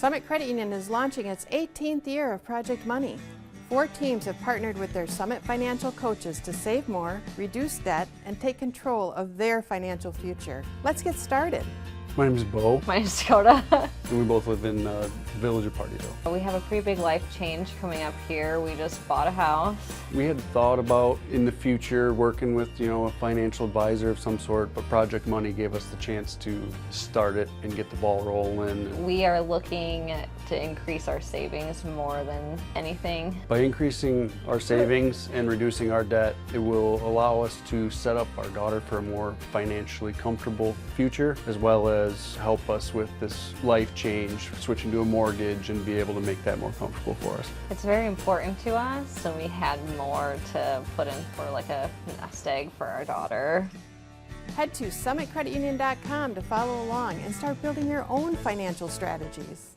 Summit Credit Union is launching its 18th year of Project Money. 4 teams have partnered with their Summit financial coaches to save more, reduce debt, and take control of their financial future. Let's get started. My name is Beau, My name's Dakota. and we both live in the village of Partyville. We have a pretty big life change coming up here. We just bought a house. We had thought about in the future working with, a financial advisor of some sort, but Project Money gave us the chance to start it and get the ball rolling. We are looking to increase our savings more than anything. By increasing our savings and reducing our debt, it will allow us to set up our daughter for a more financially comfortable future, as well as help us with this life change, switching to a mortgage and be able to make that more comfortable for us. It's very important to us, so we had more to put in for like a nest egg for our daughter. Head to summitcreditunion.com to follow along and start building your own financial strategies.